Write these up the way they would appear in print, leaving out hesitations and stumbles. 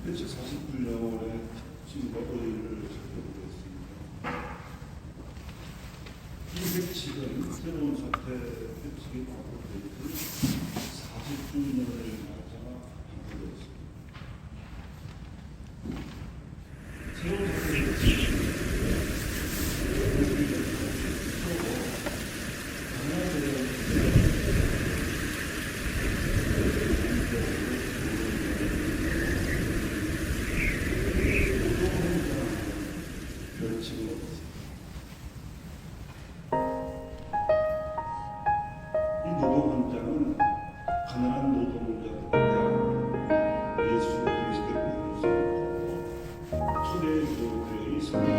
제49년에 지금과 의의를 살펴보겠습니다. 이 회칙은 새로운 사태 회칙이 바꿔되기 40주년을 맞아 바꿔졌습니다. 새로운 사태 회칙은 이 노동헌장은 가난한 노동자들에 대한 예수 그리스도의 믿음으로 초대교회의 성경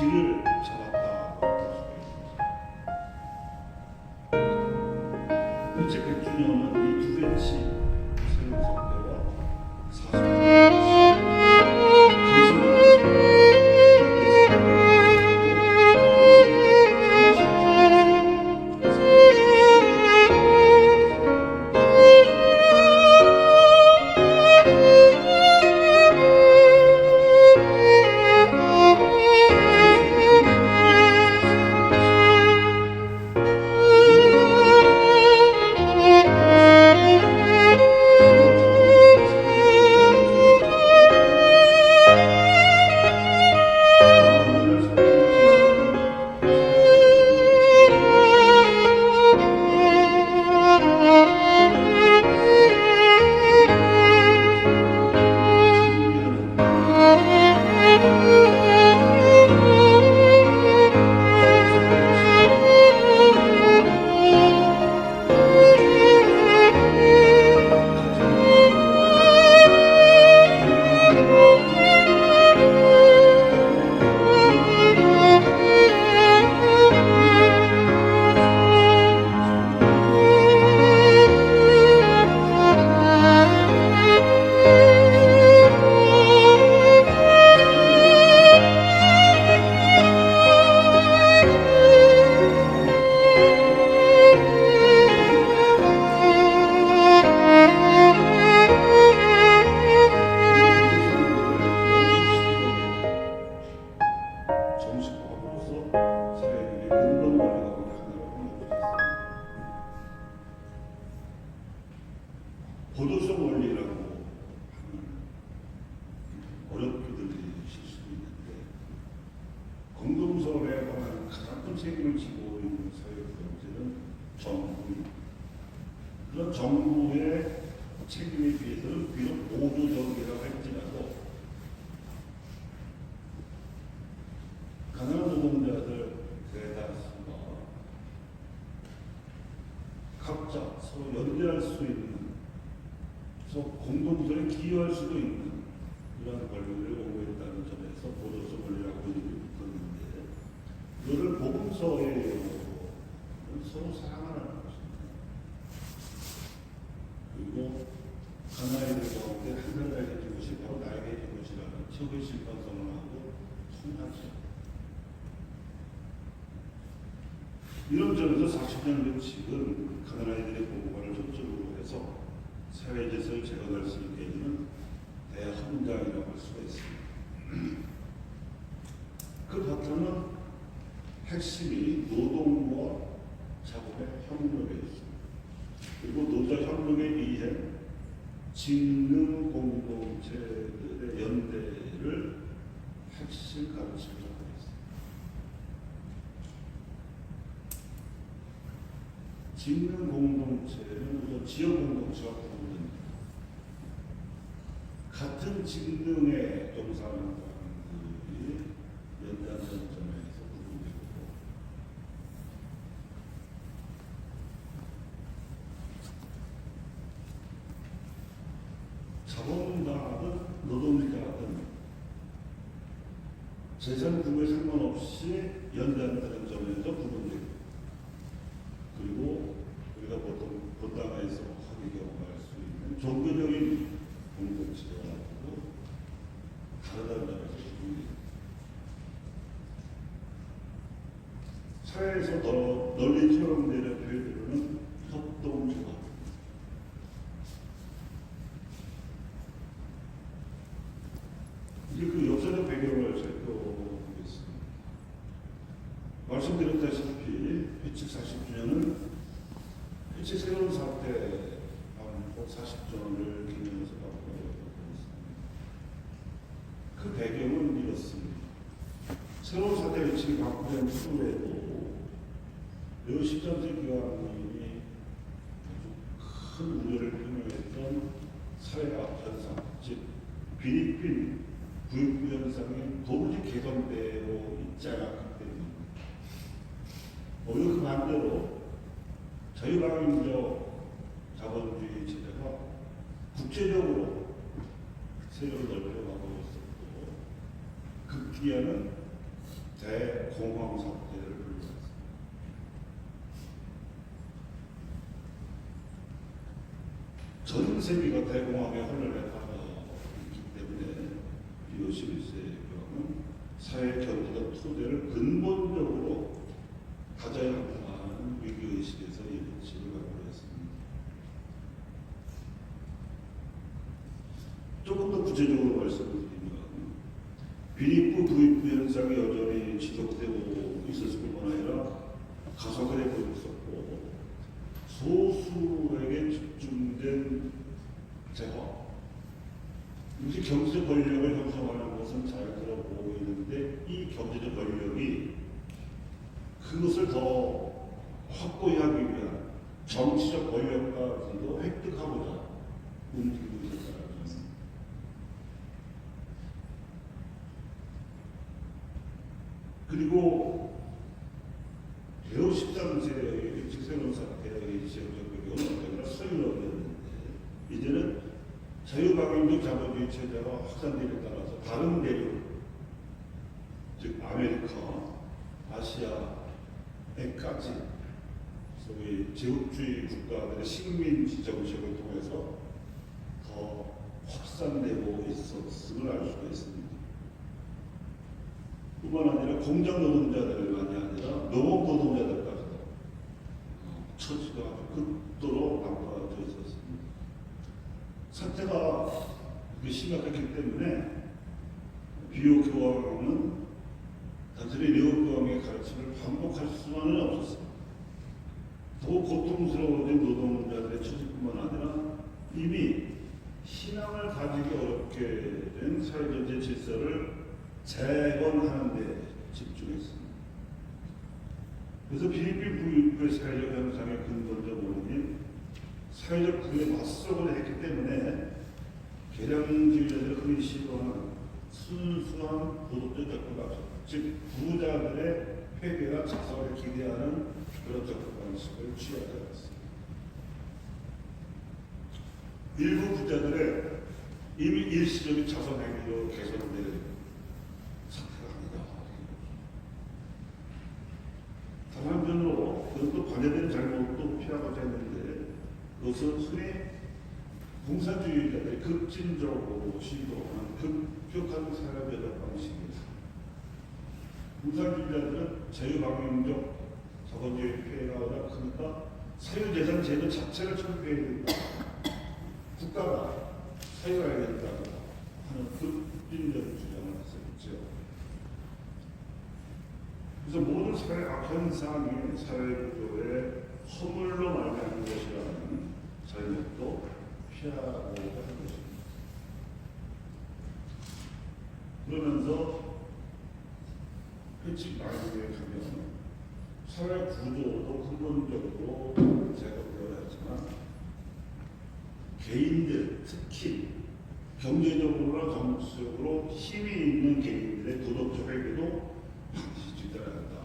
길을 잡았다고 볼 수가 있습니다. 일제 100주년은 이 두 배치 새로운 사태와 40주년 보도성 원리라고 하는 어렵게 들리실 수도 있는데 공동선에 관한 가장 큰 책임을 지고 있는 사회적 경제는 정부입니다. 그런 정부의 책임에 비해서는 비록 보조적이라고 할지라도 가난한 노동자들 대다수가 각자 서로 연대할 수 있는 공동선에 기여할 수도 있는 이러한 권리를 요구했다는 점에서 보도성 권리라고 있는데 이거를 복음서에 서로 사랑하는 것입니다. 심판성을 하고 통하죠. 이런 점에서 40년 규칙은 가난아이들의 보호를 초점으로 해서 사회질서를 재건할 수 있게 해주는 대헌장이라고 할 수가 있습니다. 그 바탕은 핵심이 노동과 작업의 협력에 있습니다. 그리고 노자 협력에 의해 직능 공동체들의 연대를 핵심 가르침으로 하고 있습니다. 직능 공동체는 우선 지역 공동체와 구분됩니다. 같은 직능에 종사하는 사람들이 연대하는 점에서 구분되고, 자본가든 노동자든 재산 규모에 상관없이 연대한다는 점에서 구분되고, 그리고 우리가 보통 본당에서 하게 경험할 수 있는 종교적인 공동체하고 다르다는 점에서 구분됩니다. 사회에서 더 널리 투영되는 표현으로는 협동조합, 이제 그 역사적 배경을 살펴보겠습니다. 말씀드렸다시피 회칙 40주년은 회칙 새로운 사태 꼭 40주년을 기념해서 바꾸고 있습니다. 그 배경은 이렇습니다. 새로운 사태 회칙이 바꾸된 후에도 매우 13세 기왕님이 아주 큰 우려를 표명했던 사회학 현상, 즉 필리핀 부익부 현상이 도무지 개선되고 있지 않았기 때문입니다. 오히려 그 반대로 자유방임적 자본주의 체제가 국제적으로 세력을 넓혀가고 있었고, 급기야는 대공황 사태를 불러왔습니다. 전 세계가 대공황에 혼란에 빠져있기 때문에 리오 11세의 경우는 사회 경제적 토대를 근본적으로 가져야 한다는 위기의식에서 이 원칙을 갖고 있습니다. 조금 더 구체적으로 말씀드리면 빈익부 부익부 현상이 여전히 지속되고 있었을 뿐만 아니라 가속을 해보고 있었고, 소수에게 집중된 재화, 이제 경제적 권력을 형성하는 것은 잘 들어 보이는데, 이 경제적 권력이 그것을 더 확고히 하기 위한 정치적 권력까지도 획득하고자 움직이고 있었다는 점. 그리고 매우 13세의 새로운 사태의 지역적 배경은 언제나 서유럽이었는데, 이제는 자유방임적 자본주의 체제가 확산됨에 따라서 다른 대륙, 즉 아메리카, 아시아에까지 소위 제국주의 국가들의 식민지 정책을 통해서 더 확산되고 있었음을 알 수가 있습니다. 뿐만 아니라 공장 노동자들만이 아니라 농업 노동자들까지도 처지가 극도로 나빠져 있었습니다. 사태가 심각했기 때문에 비오 교황은 단순히 레오 교황의 가르침을 반복할 수만은 없었습니다. 더욱 고통스러워진 노동자들의 처지뿐만 아니라 이미 신앙을 가지기 어렵게 된 사회전체 질서를 재건하는 데 집중했습니다. 그래서 필리핀 부익부의 사회적 현상의 근본적 원인인 사회적 부에 맞서고자 했기 때문에 개량주의자들이 흔히 시도하는 순수한 도덕적 접근 방식, 즉 부자들의 회개와 자살을 기대하는 그런 접근 방식을 취하지 않았습니다. 일부 부자들의 이미 일시적인 자선 행위로 개선된 사태가 아니다. 다른 한편으로 그것도 관여된 잘못도 피하고자 했는데, 그것은 흔히 공산주의자들이 급진적으로 시도하는 급격한 사회배달 방식이었습니다. 공산주의자들은 자유방임적 자본주의 폐해가 크니까 사유재산 제도 자체를 철폐해야 된다. 국가가 사유해야 된다 하는 급진적 주장을 했었죠. 그래서 모든 사회 악현상이 사회구조의 허물로 말미암은 것이라는 잘못도 피하고 하는 것입니다. 그러면서 회칙 나누기에 가면 사회 구조도 근본적으로 제각되어 있지만 개인들, 특히 경제적으로나 정치적으로 힘이 있는 개인들의 도덕적 회계도 반드시 뒤따라야 한다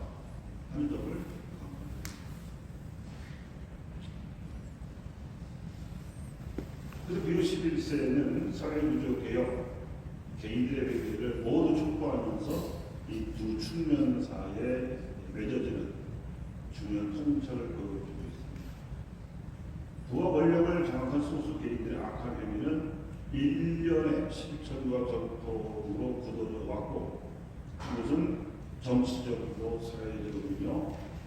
하는 점을 강조합니다. 그래서 비오 11세는 사회구조 개혁, 개인들의 회계를 모두 촉구하면서 이 두 측면 사이에 맺어지는 중요한 통찰을 보여주고 있습니다. 부와 권력을 장악한 소수 개인들의 악한 행위는 일련의 실천과 전통으로 굳어져 왔고, 이것은 정치적이고 사회적이며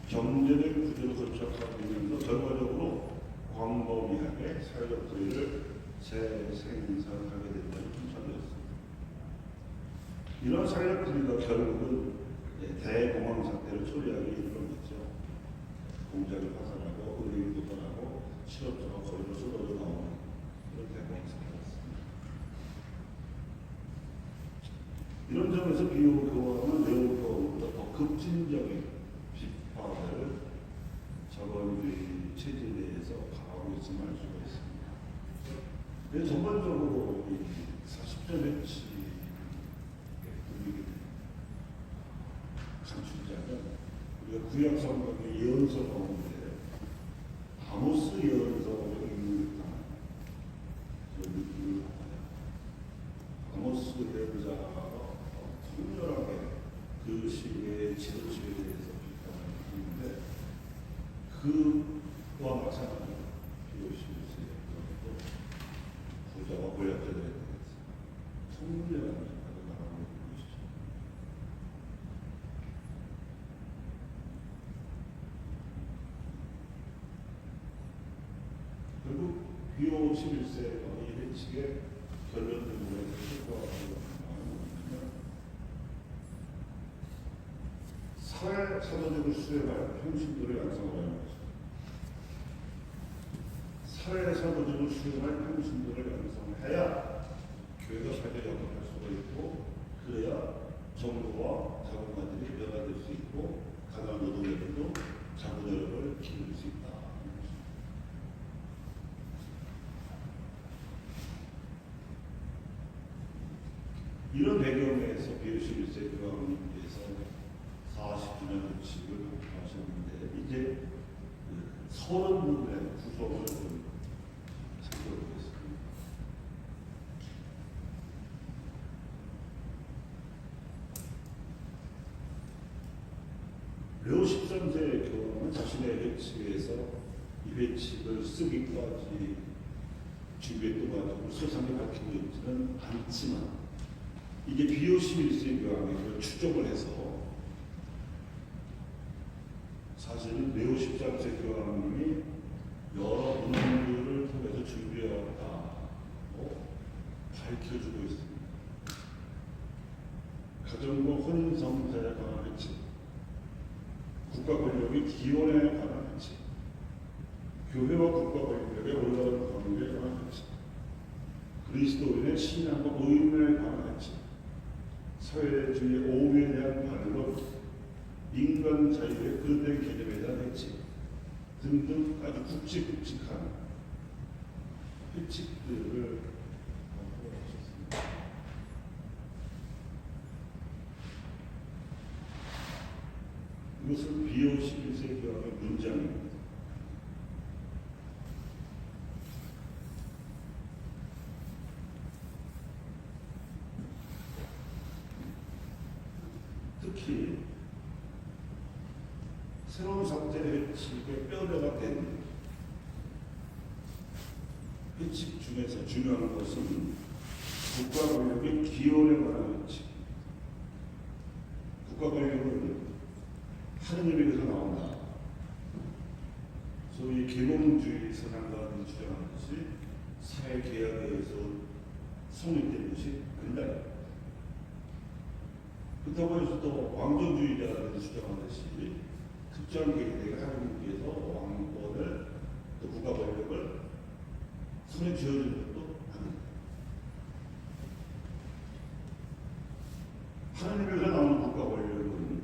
경제적 구조로 거쳐가면서 결과적으로 광범위하게 사회적 불의를 재생산하게 된다는 통찰이었습니다. 이런 사회적 불의가 결국은 대공황 상태를 초래하게 이르렀죠. 공장을 파산하고 은행이 도산하고 실업자가 거리로 쏟아져 나오는 이런 대공황 상태였습니다. 이런 점에서 비오 교황은 네오교황보다 더 급진적인 비판을 자본주의 체제에 대해서 가하고 있음을 알 수가 있습니다. 전반적으로 이 40년 해치 감출자는 우리가 구약 성경의 예언서 가운데 아모스 예언서를 읽는 듯한 아모스 예언자가 통렬하게 그 시대의 지도체에 대해서 비판을 하는데 그와 마찬가지로 비오시스의 부자와 권력자들에 대해서 통렬한 비판을 말하고 있는 것이죠. 결국 비오 11세가 이 회칙의 결론 등에서 실과하고 사회 사도적을 수행하여 평신도를 양성하라는 것입니다. 사회 사도적을 수행할 평신도를 양성해야 교회가 사회 영향할 수가 있고, 그래야 정부와 자본가들이 변화될 수 있고, 가난한 노동자들도 자본력을 기를 수 있다. 이런 배경에서 비오 11세 교황님께서 40주년 회칙을 하셨는데, 이제 30분의 구성을 좀 살펴보겠습니다. 레오 13세 교황은 자신의 회칙에서 이 회칙을 쓰기까지 준비했던 것 같고 세상에 밝히고 있지는 않지만, 이게 비오 11세 교황이 그걸 추적을 해서 사실은 레오 13세 교황님이 여러 문헌들을 통해서 준비해왔다고 밝혀주고 있습니다. 가정과 혼인성사에 관한 회칙, 국가 권력의 기원에 관한 회칙, 교회와 국가 권력의 올바른 관계에 관한 회칙, 그리스도인의 신앙과 의문에 관한 회칙, 사회주의 오류에 대한 반론, 인간 자유의 그릇된 개념에 대한 회칙 등등 아주 굵직굵직한 회칙들을 공부하셨습니다. 이것은 비오 11세 교황의 문장입니다. 특히 새로운 상태의 회칙의 뼈대가 된 회칙 중에서 중요한 것은 국가 권력의 기원에 관한 회칙. 국가 권력은 하느님에게서 나온다. 소위 계몽주의 선양가들이 주장하듯이 사회 계약에 의해서 성립된 것이 아니다. 그렇다고 해서 또 왕조주의자들이 주장하듯이 특정 계획에 하느님께서 왕권을 또 국가 권력을 손에 쥐어주는 것도 아닙니다. 하느님에서 나오는 국가 권력은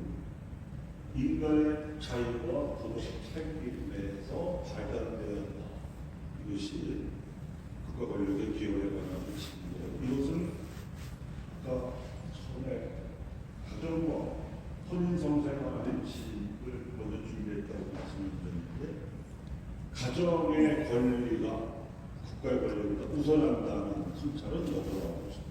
인간의 자유와 도덕 책임에서 발달되었다. 이것이 국가 권력의 기원에 관한 것인데요. 이것은 아까 처음에 가정과 혼인성사에 관한칙을 먼저 준비했다고 말씀드렸는데, 가정의 권리가 국가의 권리보다 우선한다는 통찰은 여부가 없습니다.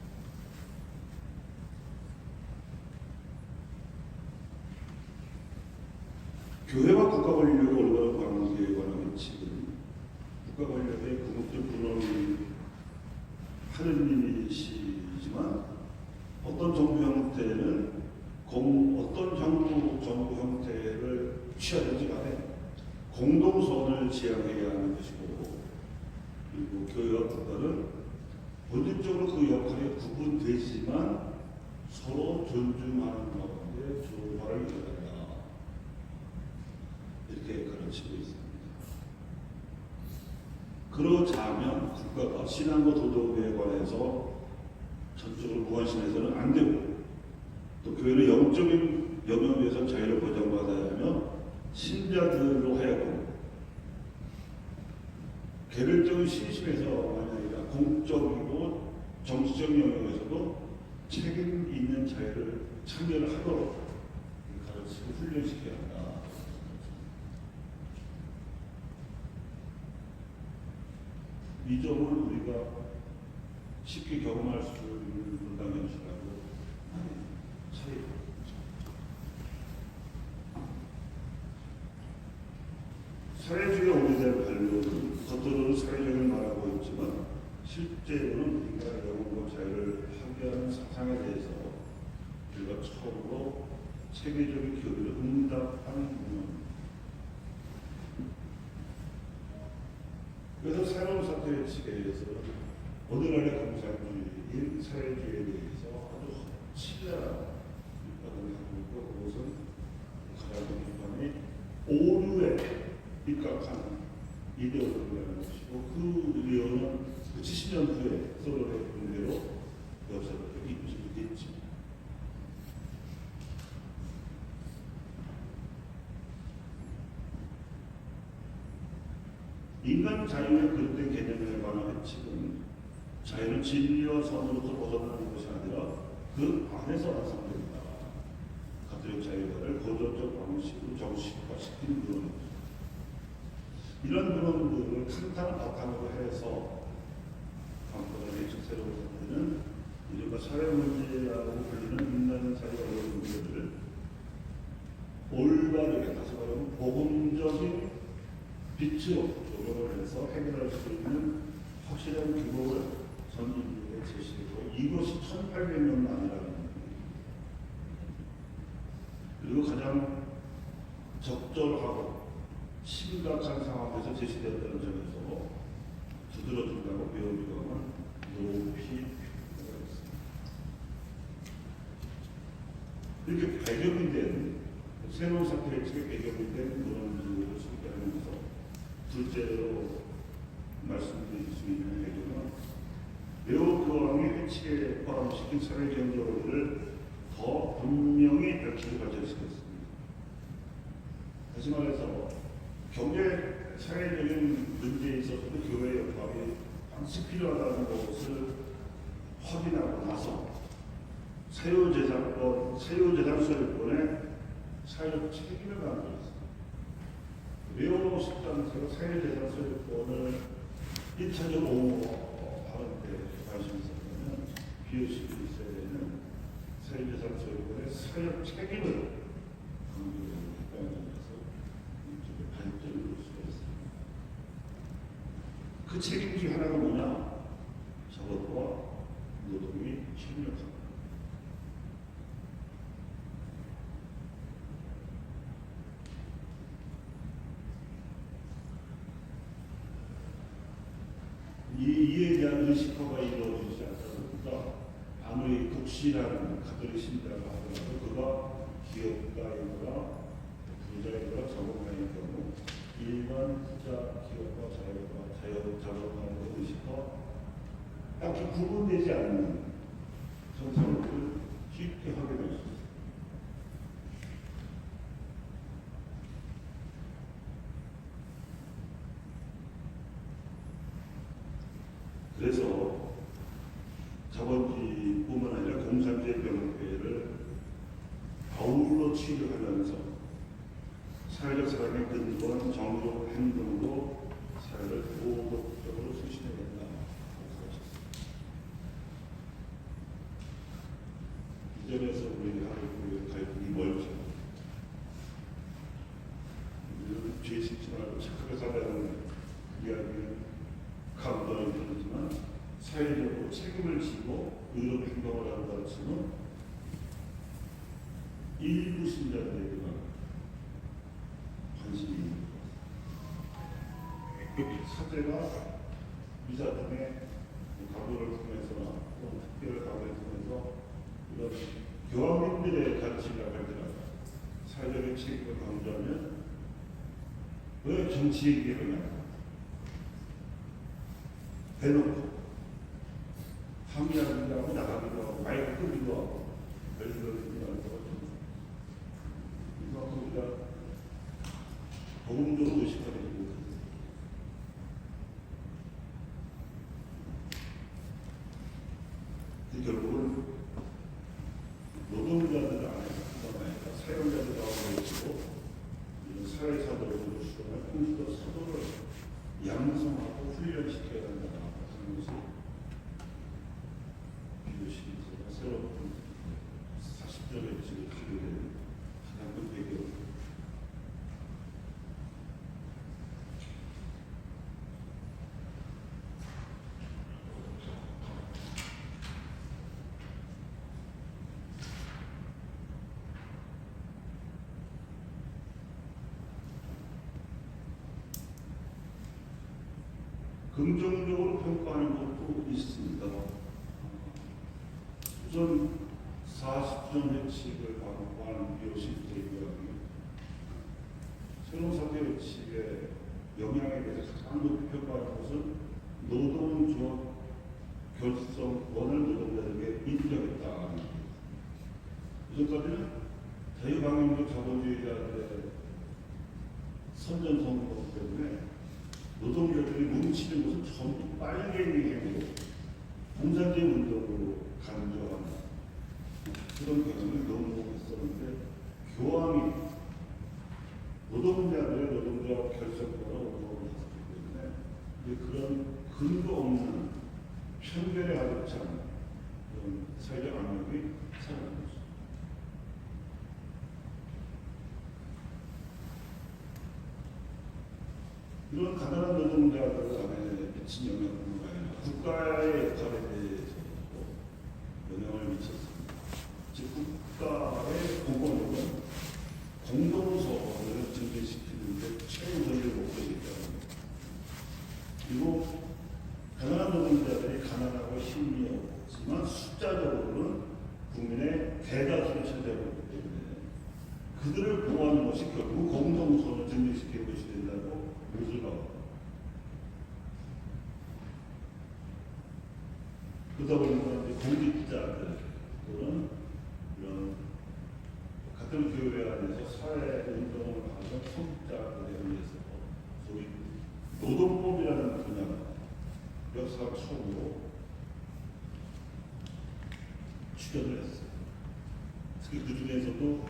교회와 국가 권력의 올바른 관계에 관한 원칙은 국가 권력의 궁극적 근원이 하느님이시지만 어떤 정부 형태는 어떤 정부 형태를 취하든지 간에 공동선을 지향해야 하는 것이고, 그리고 교회와 국가는 본질적으로 그 역할이 구분되지만 서로 존중하는 가운데 조화를 이뤄간다. 이렇게 가르치고 있습니다. 그러자면 국가가 신앙과 도덕에 관해서 전적으로 무관심해서는 안 되고, 또 교회는 영적인 영역에서 자유를 보장받아야 하며 신자들로 하여금 개별적인 신심에서만이 아니라 공적이고 정치적인 영역에서도 책임 있는 자유를 참여를 하도록 가르치고 훈련시켜야 한다. 이 점을 우리가 쉽게 경험할 수 있는 분당현실하고 차이가 사회주의 오래된 반론은 겉으로는 사회주의를 말하고 있지만 실제로는 인간의 영혼과 자유를 파괴하는 사상에 대해서 우리가 처음으로 체계적인 교리를 응답한 부분입니다. 그래서 새로운 사태의 측에서 오늘날의 공산주의인 사회주의에 대해서 아주 치열한 비판을 하고 있고, 그것은 가장 큰 비판이 오류에 입각한 이데올로기라는 것이고, 그 이유는 70년 후에 소련의 붕괴로 역사를 입증했지. 인간 자유의 그릇된 개념에 관한 회칙은 자유는 진리와 선으로부터 벗어나는 것이 아니라 그 안에서 완성된다. 가톨릭 자유화를 고전적 방식으로 정식화시킨 그런 이런 그런들을 탄탄한 바탕으로 해서 관건의 예측 새로운 사태는 이른바 사회 문제라고 불리는 인간 사회 어려운 문제들을 올바르게, 다시 말하면 복음적인 빛으로 조명을 해서 해결할 수 있는 확실한 기법을 선진국에 제시했고, 이것이 1800년 만이라는 겁니다. 그리고 가장 적절하고 심각한 상황에서 제시되었다는 점에서 두드러진다고 배우기가 높이 평가가 있습니다. 이렇게 배경이 된 새로운 사태의 배경이 된 그런 이유를 소개하면서 둘째로 말씀드릴 수 있는 배경은 매우 교황의 회칙에 포함시킨 사회경제 원리를 더 분명히 밝히고 발전시켰습니다. 다시 말해서 경제 사회적인 문제에 있어서도 교회의 역할이 반드시 필요하다는 것을 확인하고 나서 사유재산 소유권의 사회적 책임을 만들었습니다. 매우 식당에서 사유재산 소유권을 1차적으로 옹호하는 데 관심이 있었다면 비효식이 있어야 되는 사유재산 소유권의 사회적 책임을 강조했다는 점에서 발전을 볼 수가 있습니다. 그 책임 중 하나가 뭐냐? 작업과 노동이 협력합니다. 이에 대한 의식화가 이루어지지 않다. 아무리 독실한 가톨릭 신자라고 하더라도 그가 기업가이거나 부자이거나 자본가인 경우 일반 부자, 기업가, 자본가의 의식화 딱히 구분되지 않는 현상을 쉽게 하게 될 수 있습니다. 그래서 자본주의뿐만 아니라 공산주의 병폐를 아울러 치료하면서 사회적 사랑의 근본 정의로운 행동으로 사회를 도덕적으로 수신해야 된다. 이 점에서 우리가 갈등이 멀죠. 죄 짓지 말고 착하게 살아야하는 이야기는 감동이 들지만 사회적으로 책임을 지고 의롭게 행동을 한다는 것은 일부 신자들에게만 관심이 있는 것. 사제가 미사 중에 가구를 통해서나 또 특별한 가구를 통해서 이런 교황님들의 가르침이라고 할때는 사회적인 책임을 강조하면 왜 정치 얘기를 하냐? 대놓고 항의하기도 하고 나가기도 하고 마이크 끄기도 하고 별들을 하기도 하고 이만큼 우리가 복음적으로 의식하게 되고 결국은 노동자들 안에 사용자들 가운데 있고 이런 사회사도를 수행할 공시도 사도를 양성하고 훈련시켜야 된다 하는 것이 비교시기가 새로운 40절의 지금 기록된 가장 큰 배경. 긍정적으로 평가하는 것도 있습니다. 우선 40점 회칙을 광고한 비오시스트의 교양이 새로운 사회 회칙의 영향에 대해서 가장 높이 평가하는 것은 노동조합 결성권을 노동자들에게 인정했다. 이전까지는 자유방임적 자본주의자들의 선전성공 때문에 노동자들이 뭉치는 것은 전부 빨갱이 행위로 공산주의 운동으로 간주하는 그런 경험을 너무 했었는데 교황이 노동자들의 노동조합 결성권을 운동을 했기 때문에 그런 근거 없는 편견에 가득 찬 그런 사회적 압력이 사라진 거죠. 이런 가난한 노동자들 안에 미친 영향은 아니라 국가의 역할에 대해서도 영향을 미쳤습니다. 즉 국가의 공권력은 공동소를 증진시키는 데 최우선의 목적이기 때문에 그리고 가난한 노동자들이 가난하고 힘이 없지만 숫자적으로는 국민의 대다수를 차지하고 있기 때문에 그들을 보호하는 것이 결국 공동소를 증진시키는 것이 된다고 그러다 보니까 공직자들 또는 이런 같은 교회 안에서 사회 운동을 하는 성직자들에 의해서 소위 노동법이라는 분야가 역사가 처음으로 출연을 했어요. 특히 그 중에서도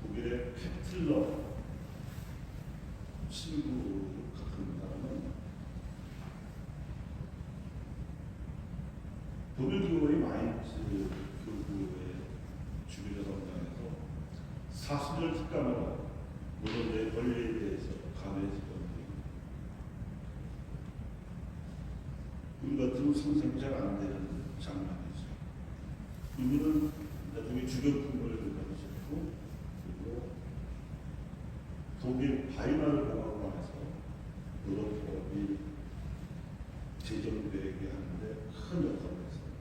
독일의 페틀러 친구 같은 사람은 독일교회 마인츠 교구의 주교자 성당에서 사순절 특감으로 노동자의 권리에 대해서 강의했었던 우리 같으면 상상이 잘 안 되는 장면이죠. 이분은 나중에 주격품을 가지셨고, 그리고 독일 바이마르 공화국에서 노동법이 제정되게 하는데 큰 역할을 했어요.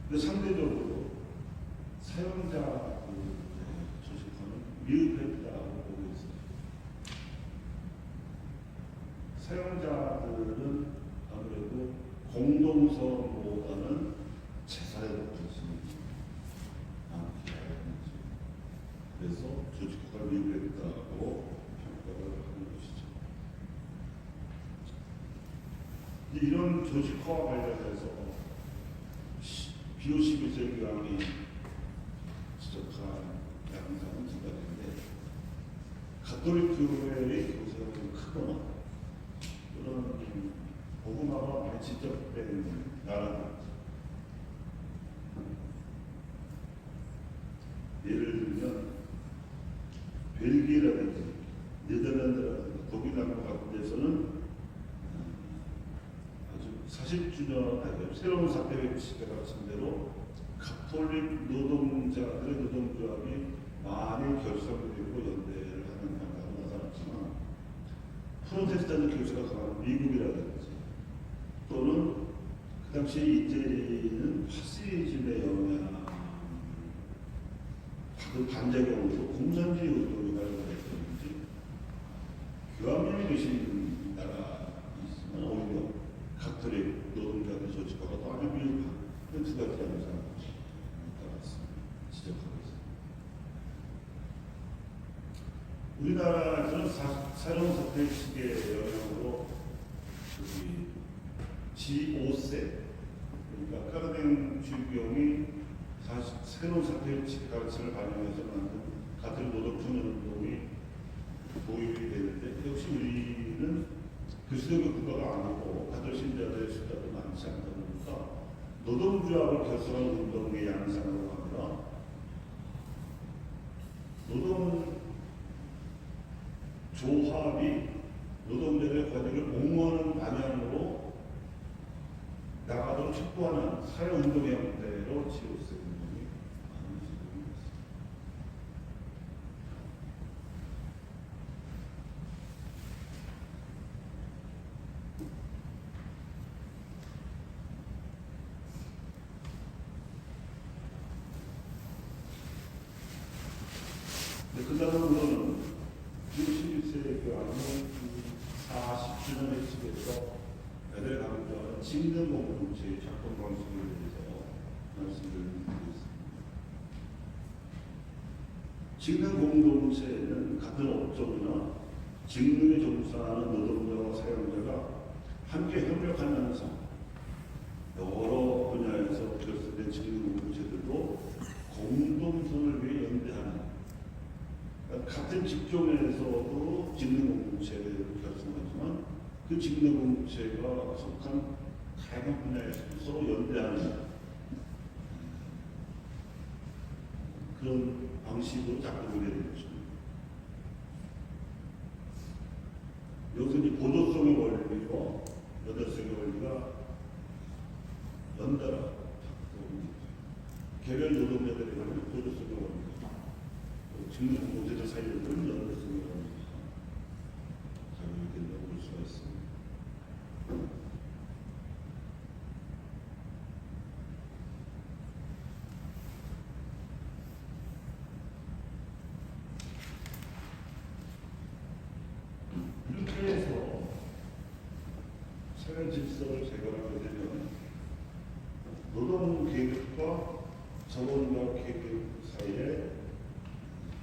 근데 상대적으로 사용자 조직화는 미흡했다고 보고 있어요. 사용자들은 아무래도 공동성보다는 재산에 높아지지 않게 하는지, 그래서 조직화가 미흡했다고 평가를 하는 것이죠. 이런 조직화와 관련해서 비오11세 교황이 지적한 양상은 두 가지인데, 가톨릭 교회의 교세가 좀 크거나 이런 복음화가 많이 지적된 나라들, 예를 들면 벨기에라든지 네덜란드라든지 독일과 같은 데서는 아주 40주년 새로운 사회 회치가 같은 대로 가톨릭 노동자들의 노동조합이 많이 결성되고 연대를 하는 향각으로 나타났지만, 프로테스탄트 교세가 강한 미국이라든지 또는 그 당시 이태리는 파시즘의 영향 받은 반작용으로 공산주의 운동이 발달했었는지, 교황님이 계신 나라에 있으면 오히려 가톨릭 노동자들 조직화가 또 아주 미흡한 두 가지 양상을 따라서 지적하고 있습니다. 우리나라에서는 새로운 사회식의 영향으로 G5세, 그러니까 까르댕 주교이 새로운 사회식 가르침을 반영해서 만든 가톨릭 노동청년운동이 도입이 되는데, 역시 우리는 그리스도교 국가가 아니고 가톨릭 신자들의 숫자도 많지 않다 보니까 노동조합을 결성한 운동의 양상으로 하면 노동조합이 노동자들의 권익을 옹호하는 방향으로 나가도록 촉구하는 사회운동의 형태로 지오스 운동이 많은 지점이 있습니다. 그 다음으로는 61세의 교황은 40주년 회칙에서 애들 강조하는 직능 공동체의 작동 방식에 대해서 말씀을 드리겠습니다. 직능 공동체는 같은 업종이나 직능에 종사하는 노동자와 사용자가 함께 협력하면서 여러 분야에서 결성된 직능 공동체들도 공동선을 위해 연대하는, 같은 직종에서도 직능 공동체를 결성하지만 그 직능 공동체가 속한 다양한 분야에서 서로 연대하는 그런 방식으로 작동이 되는 것입니다. 여기서 이제 보조성의 원리와 연대성의 원리가 연달아 작동합니다. 개별 노동자들에 관한 보조성의 원리가, 직능 공동체들 사이에는 연대성의 원리가 작용이 된다고 볼 수가 있습니다. 이렇게 해서 사회 질서를 재건하게 되면 노동 계급과 자본가 계급 사이에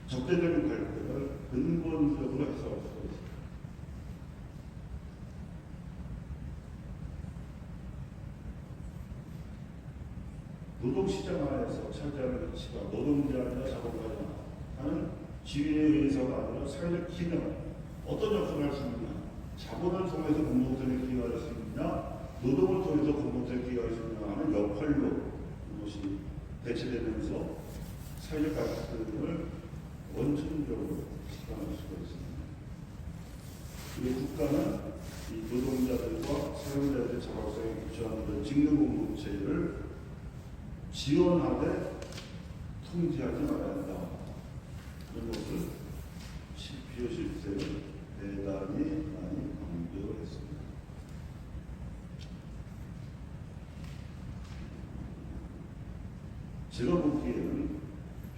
적대적인 갈등을 근본적으로 해소할 수가 있습니다. 노동시장 안에서 차지하는 위치가 노동자나 자본가냐 하는 지위에 의해서가 아니라 사회적 기능, 어떤 역할을 할 수 있느냐, 자본을 통해서 공동체에 기여할 수 있느냐, 노동을 통해서 공동체에 기여할 수 있느냐 하는 역할로 이것이 대체되면서 사회적 갈등을 원천적으로 시작할 수가 있습니다. 그리고 국가는 이 노동자들과 사용자들의 자발성에 기초하는 직능공급체를 지원하되 통제하지 말아야 한다. 그런 것을 비효 11세는 대단히 많이 강조를 했습니다. 제가 보기에는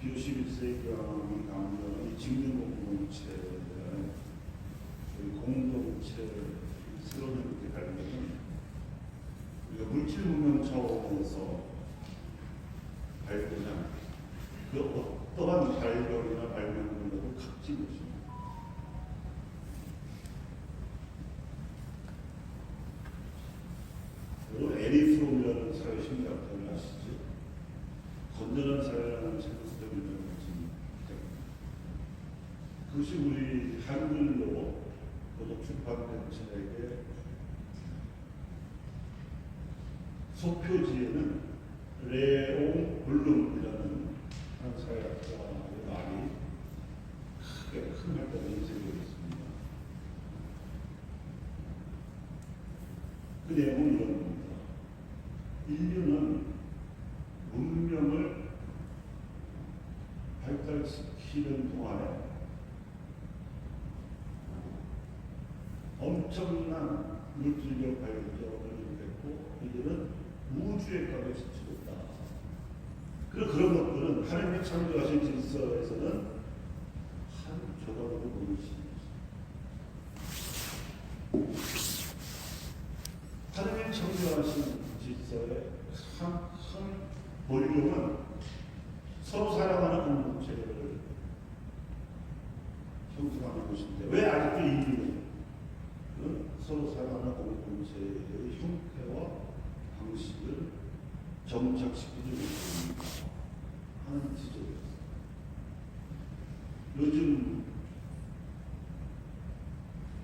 비효 11세의 강조는 이 직능공급체에 대한 공동체를 새로운 형태의 발견은 우리가 물질 문명 차원에서 발견한 그 어떠한 발견이나 발명문화도 각진 것입니다. 그리고 에리 프롬이라는 사회심리학자를 아시죠? 건전한 사회라는 책을 쓰던 그것이 우리 한글로 도덕 출판된 책에게 소표지에는 레옹 블룸이라는 한 사회학자의 말이 크게 큰 활동을 인쇄되었습니다. 그 내용은 이런 겁니다. 인류는 문명을 발달시키는 동안에 엄청난 물질적 발전을 했고 이제는 우주의 값에 지치고 있다. 그런 것들은 하나님의 창조하신 질서에서는 한 조각으로 보일 수 있습니다. 하나님의 창조하신 질서의 큰 볼륨은 서로 사랑하는 공동체를 형성하는 것인데 왜 아직도 인류는 서로 사랑하는 공동체의 형태와 방식을 정착시키지 못합니다 하는 지적이었습니다. 요즘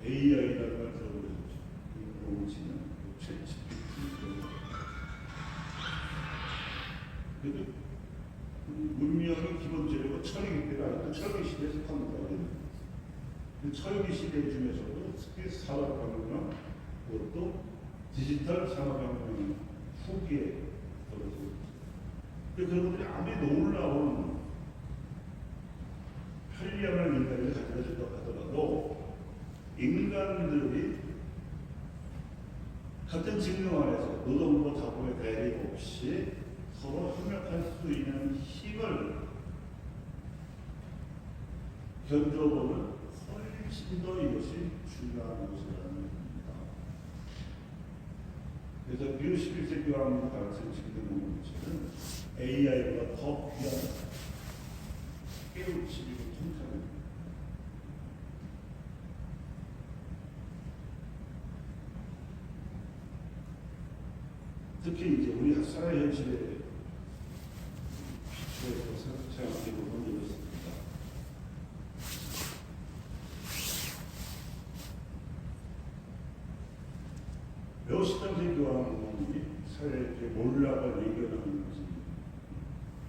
AI라는 말 들어보셨죠? 인공지능, 챗GPT 그래도 문명이 기본적으로 철기 때가 아니고 철기 시대에 속합니다. 그 철기 시대 중에서도 특히 산업혁명, 그것도 디지털 산업혁명 후기에 들어서 그런 것들이 아무리 놀라운 편리함을 인간이 가져다 준다고 하더라도 인간들이 같은 직능 안에서 노동과 자본의 대립 없이 서로 협력할 수 있는 힘을 견뎌보는 훨씬 더 이것이 중요한 것이라는 겁니다. 그래서 비효 11세 교황이 가르친 직능공급체는 AI보다 더 귀한 깨우치기를 통찰합니다. 특히 이제 우리 사회 현실에 비추어서 생각해 보면 이렇습니다. 몇 시간째 교황이 사회의 몰락을 예견하는지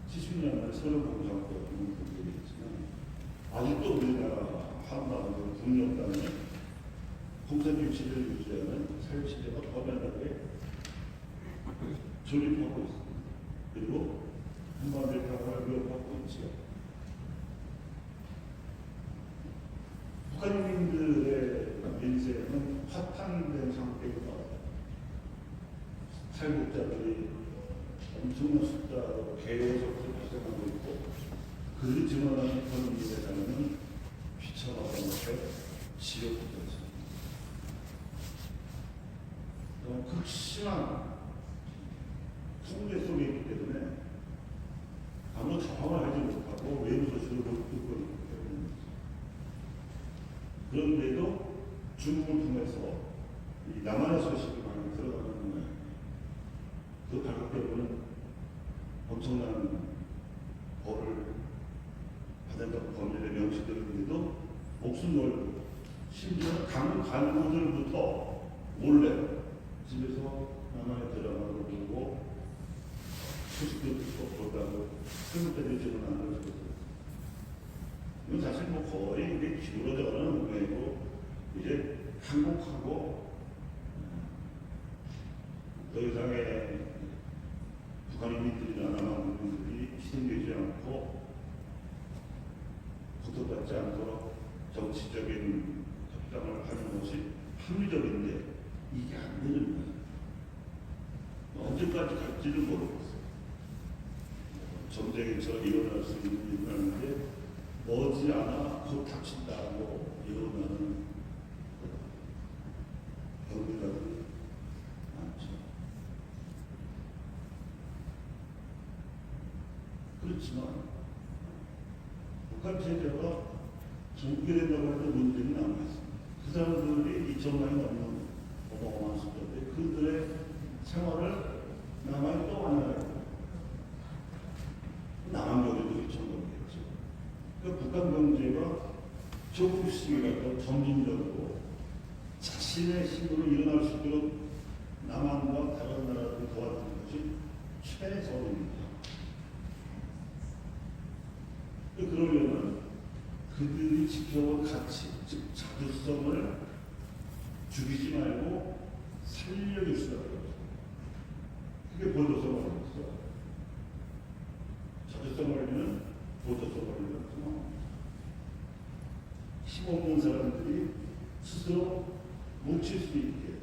70년간 서울공사학교 공부했지만 아직도 우리나라 한반도 국력단의 공산주의를 유지하는 사회체제가 범연하게 조립하고 있습니다. 그리고 한반도의 평화를 위협하고 있죠. 북한인민들의 민생은 파탄된 상태가 탈북자들이 엄청난 숫자로 계속 발생하고 있고 그 증언하는 현민의 삶은 비참하다 못해 지옥이었습니다. 너무 극심한 통제 속에 있기 때문에 아무 저항을 하지 못하고 외부 소식을 못 듣고 있기 때문입니다. 그런데도 중국을 통해서 이 남한의 소식이 많이 들어가는 거예요. 그 발각되고는 엄청난 벌을 받은 범죄에 명시되는데도 목숨 걸고 심지어 당 간부들부터 몰래 집에서 남한에 들어가고 보고 소식도 듣고 보다고 세무대를 지금 안 하고 이건 사실 뭐 거의 이게 기울어져가는 운명이고 이제 한국하고 더 이상의 북한인민들이나 남한민들이 희생되지 않고 고통받지 않도록 정치적인 협상을 하는 것이 합리적인데 이게 안 되는 거예요. 언제까지 갈지를 모르겠어요. 전쟁처럼 일어날 수 있는 일이라는데 머지않아 곧 닥친다고 일어나는 경우들이 많죠. 그렇지만 북한 체제가 종결된다고 해도 문제는 남아있습니다. 그 사람들이 2천만이 넘는 어마어마한 숫자인데 그들의 생활을 남한이 또 하나요. 남한 경제도 2천 넘겠죠. 그러니까 북한 경제가 조금씩이라도 점진적으로 자신의 힘으로 일어날 수 있도록 남한과 다른 나라들을 도와주는 것이 최선입니다. 그러려면 그들이 지켜온 가치, 즉 자주성을 죽이지 말고 살려줄 수가 없어요. 그게 보조성 원리죠. 자주성 원리는 보조성 원리는 힘없는 사람들이 스스로 뭉칠 수 있게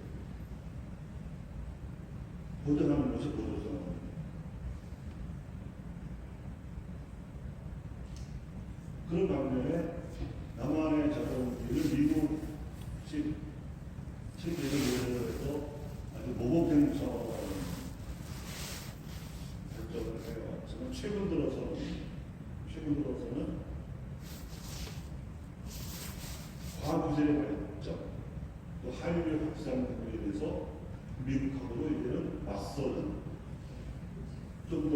보장하는 것이 보조성 원리. 그런 반면에 남한의 자본주의를 미국식 체계를 모델해서 아주 모범생처럼 발전을 해왔지만 최근 들어서는 과부지의 발전, 또 한일 확산 등에 대해서 미국하고도 이제는 맞서는 좀 더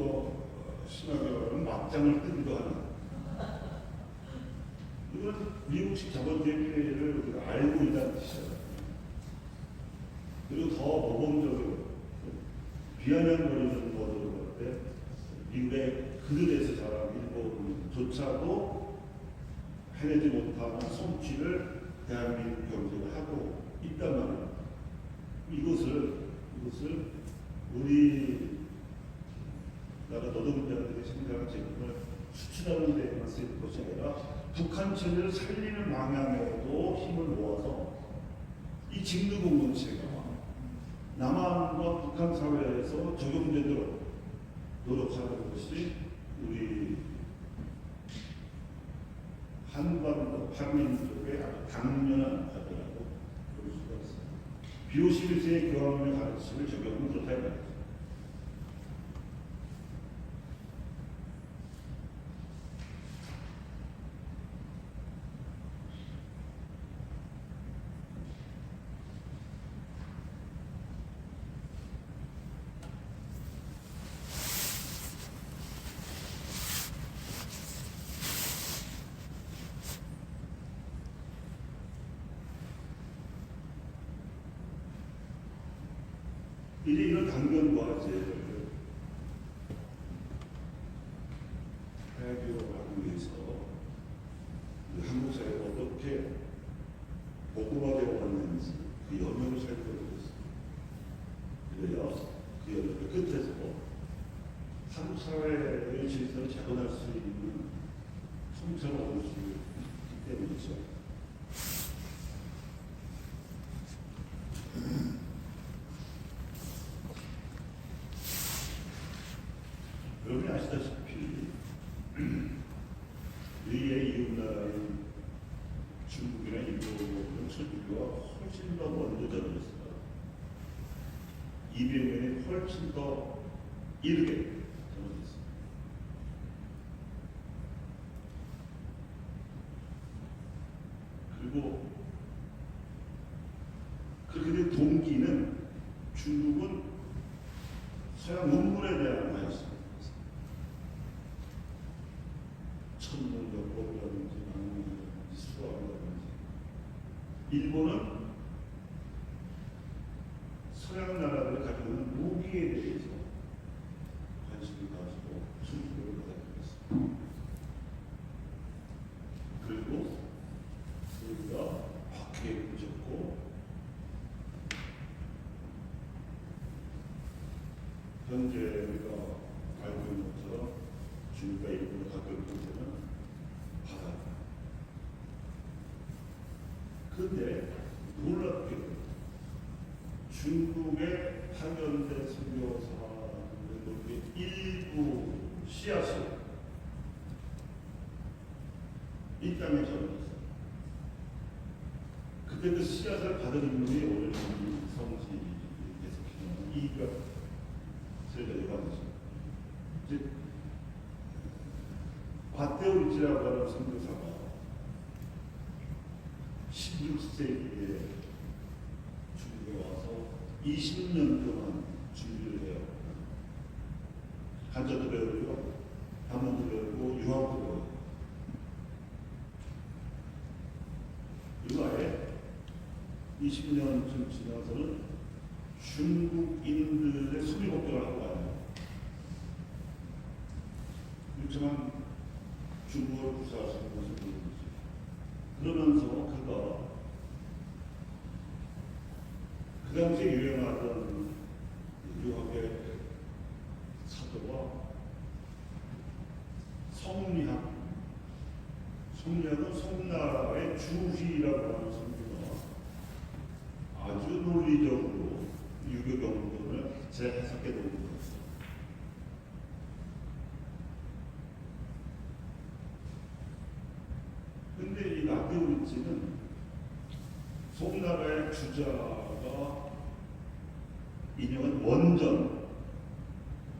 심하게 말하면 맞짱을 뜨기도 하는 이건 미국식 자본주의 피해를 우리가 알고 있다는 뜻이잖아요. 그리고 더 모범적으로 비아냥거리는 모델을 볼 때 미국의 그들에서 자란 일본조차도 해내지 못하는 성취를 대한민국 경제가 하고 있단 말이에요. 이것을 우리 나라 노동자들이 생산한 제품을 수출하는 데에만 쓸 것이 아니라 북한 체제를 살리는 방향으로도 힘을 모아서 이 직무 공동체가 남한과 북한 사회에서 적용되도록 노력하는 것이 우리 한반도 한민족의 아주 당연한 과제라고 볼 수가 있습니다. 비오시리스의 교황의 가르침을 적용하면 그렇다 이 말이죠. 이제 이런 당면 과제를 해결하기 위해서 한국 사회가 어떻게 복구화되어 왔는지 그 여명을 살펴보겠습니다. 그래야 그 여명의 끝에서 한국 사회의 질서를 재건할 수 있는 성찰을 얻을 수 있기 때문이죠. 여러분이 아시다시피 우리의 이웃나라인 중국이나 일본은 철도가 훨씬 더 먼저 전해졌습니다. 200년이 훨씬 더 이르게 전해졌습니다. 그리고 그렇게 된 동기는 중국은 서양 문물에 대한 관심, 천문학법이라든지 나무라든지 수학이라든지, 일본은 서양 나라들이 가지고 있는 무기에 대해서 관심을 가지고 중국을 받아들였습니다. 그리고 우리가 확해의 문제를 현재 우리가 알고 있는 것처럼 중국과 일본을 갖고 있는 문제는 바다입니다. 그런데 놀랍게도 중국의 파견된 선교사들의 일부 씨앗이 이 땅에 전해졌어요. 그때 그 씨앗을 받은 인물이 오늘 성지에서 기념하는 이가 세례가 되죠. 이제 밧데오리지라고 하는 선교사가 16세기에 중국에 와서 20년 동안 준비를 해요. 한자도 배우고 한문도 배우고 유학도 배우고 이거에 20년쯤 지나서는 중국인들의 소비 복종을 하고 와요. 그렇지만 중국어를 구사하시는 것을 모르겠지. 그러면서 그가 그 당시에 유행하던 유학의 사도가 성리학은 송나라의 주희라고 하는 성교가 아주 논리적으로 유교 경전을 재해석해 놓은 것이었어요. 근데 이 밧데오리지는 송나라의 주자가 인용한 원전,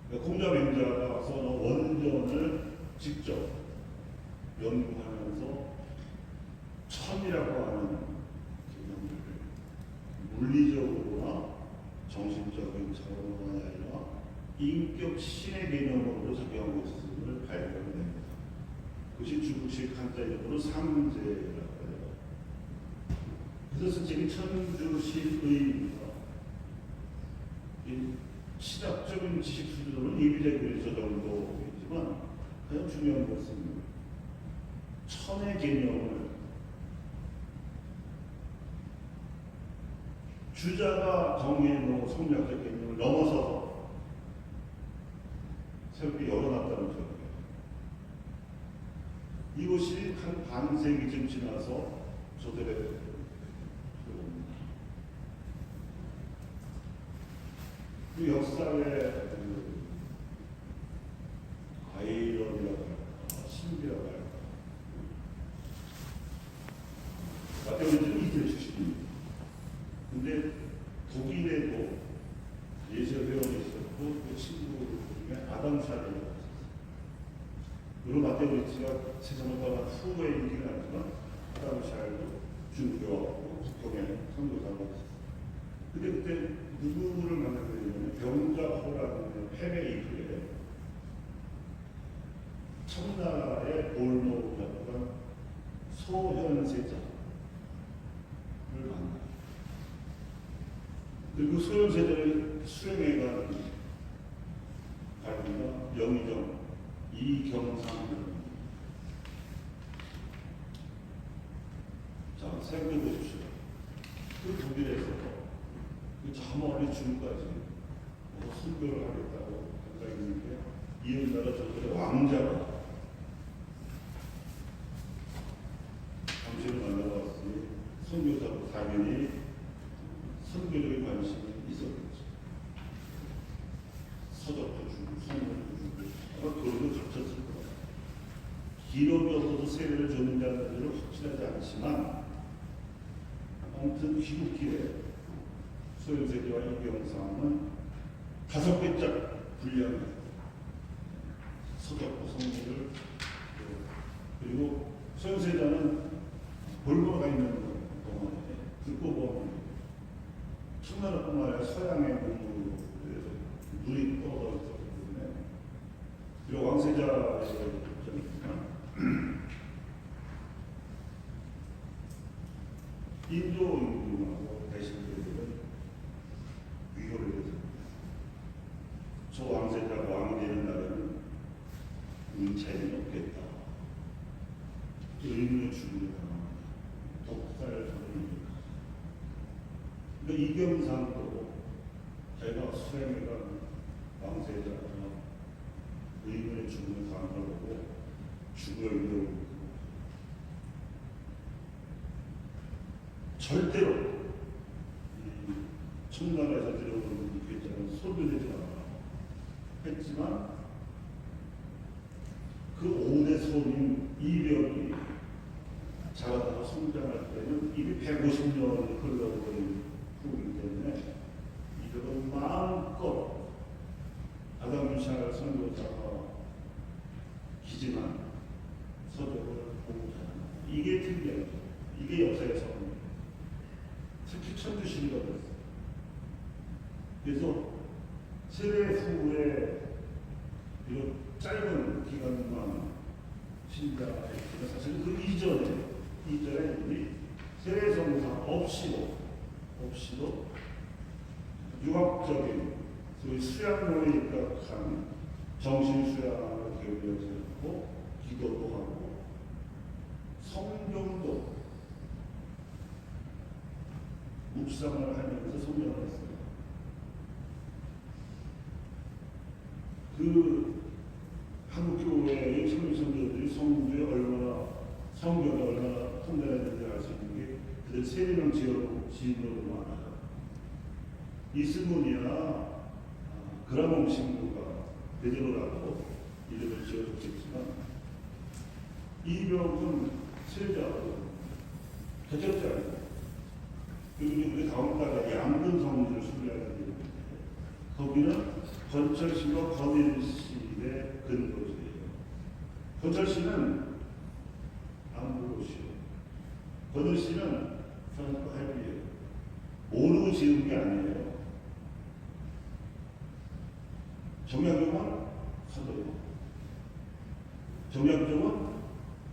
그러니까 공자맹자가 써놓은 원전을 직접 연구하면서 천이라고 하는 개념을 물리적으로나 정신적인 차원이 아니라 인격 신의 개념으로 적용하고 있음을 발견됩니다. 그것이 중국식 한자 이름으로 상제라고 해요. 그래서 선생님이 천주실의입니다. 시작적인 지식 수준으로는 예비대비를 저 정도이지만 가장 중요한 것은 천의 개념을 주자가 정의해놓은 성리학적 개념을 넘어서서 새롭게 열어놨다는 점이에요. 이것이 한 반세기쯤 지나서 저들의 들어옵니다. 그 역사의 아이러니라고 할까, 신비라고 할까. 밧데오리지는 이태리 출신입니다. 근데 독일에도 예술 회원이 있었고 그 친구 중에 아담 샤리라고 있었어요. 물론 밧데오리지가 세상을 떠난 후에 인기는 아니지만 아담 샤리도 중국에 왔고 북경에 선교사가 있었어요. 근데 그때 누구를 만나게 되냐면 병자호라는 패배 이후에 청나라의 볼노였던 소현세자를 만나요. 그리고 소현세자를 수행해간 갈비가 영의정 이경상을 자, 생각해 보십시오. 그 독일에서 저 멀리 중국까지 선교를 하겠다고 가까이 있는데 이웃나라 저들의 왕자가 당신을 만나봤으니 선교사도 당연히 선교적인 관심이 있었겠죠. 서적도 주고 선물도 주고 아마 그걸로 갇혔을 거예요. 기록이 없어서 세례를 줬는지 안 줬는지는 확실하지 않지만 아무튼 귀국길에 소현세자와 이경상은 5개짝 분량 서적과 성물을 그리고 소현세자는 볼모가 있는 동안에 듣고 보면 청나라뿐만 아니라 서양의 문물로 눈이 떠서 있었기 때문에 그리고 왕세자의 점이 있지만 인도인들하고 대신들은 위로를 해서 저 왕세자가 왕이 되는 날에는 차이는 없겠다. 의문을 주는 독살을 하는 그러니까 이경상도 자기가 수행해간 왕세자 죽음을 당한 걸 보고 죽을 위험 절대로 이 청나라에서 들어오는 이 괴짜는 소멸되지 않아 했지만 그 5대 소인 이병이 자라다가 성장할 때는 이미 150년이 흘러버린 후이기 때문에 이들은 마음껏 아담유샤를 선교사가 기증한 서적을 보고자 합니다. 이게 특이하죠. 이게 역사의 성공. 특히 천주신이가 됐어요. 그래서 세례 후에 이런 짧은 기간만 신자했지만 사실 그 이전에 우리 세례성사 없이도 유학적인 소위 수양론에 입각한 정신수양을 교육하고 기도도 하고 성경도 묵상을 하면서 성경을 했어요. 그 한국교회의 청년들이 성경에 얼마나 통달했는지 알 수 있는 게 그들 세례명 지인으로도 많아요. 이스문이나 그라몽 신부가 베드로라고 이름을 지어줬겠지만 이병은 세자로 대접자예요. 그리고 우리 다음 달에 양근 성지를 수리하게 되는데 거기는 권철씨와 권일씨의 근거지예요. 권철씨는 안보로시요. 권일씨는 franco 할비예요. 모르고 지은 게 아니에요. 정약용은 사도요. 정약용은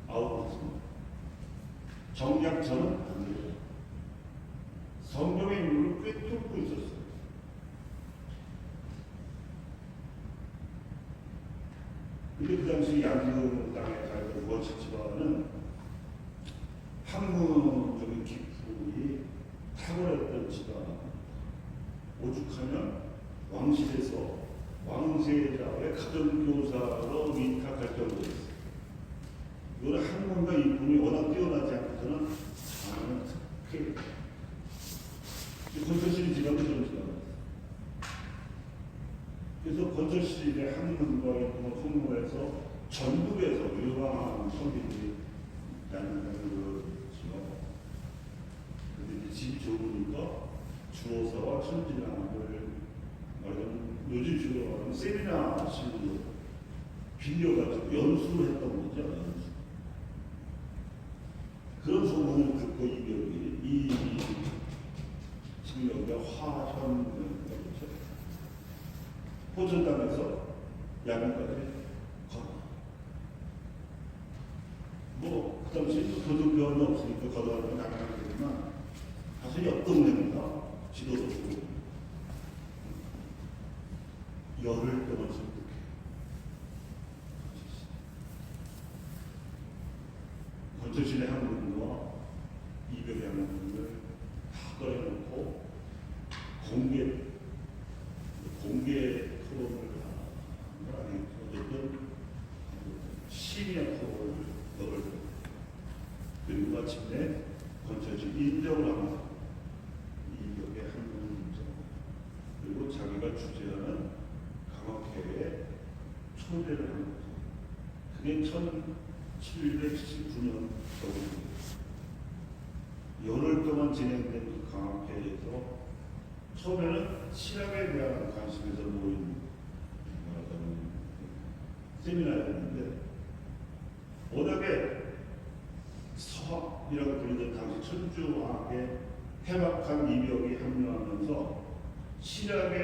아우구스입니다. 정약전은 안 돼요. 성경의 인물을 꿰뚫고 있었어요. 근데 그 당시 양금 땅에 살던 원칙 집안은 학문적인 기품이 탁월했던 집안. 오죽하면 왕실에서 왕세자의 가정교사로 위탁할 정도였어요. 이거는 학문과 인품이 워낙 뛰어나지 않고서는 가능한 특혜입니다. 권철씨 집안도 그런 집안이었어요. 그래서 권철씨의 학문과 인품을 풍부해서 전국에서 유망한 성인들이 나는 거죠. 근데 이제 집이 좋으니까 주어사와 천지랑을 요즘 주로 말하는 세미나 식으로 빌려가지고 연수를 했던 거죠. 연수. 그런 소문을 듣고 이병이 지금 여기가 화현이죠. 호전당에서 양까지 그 당시 교육변은 없으니까 걷어가는 가능하겠지만 사실 옆 동네입니다. 지도도 보고 열흘 동안 설득해. 권철신의 학문과 이별의 학문을 다 꺼내놓고 공개 토론을 하는 거 아니겠죠. 어쨌든 심야 토론을 넣을 거. 그리고 마침내 권철신 인정을 합니다. 이별의 학문 인정. 그리고 자기가 주재하는 강학회에 초대를 한 거죠. 그게 1779년 겨울입니다. 열흘 동안 진행된 그 강학회에서 처음에는 신학에 대한 관심에서 모인 세미나였는데 워낙에 서학이라고 불리던 당시 천주학에 해박한 이벽이 합류하면서 신학의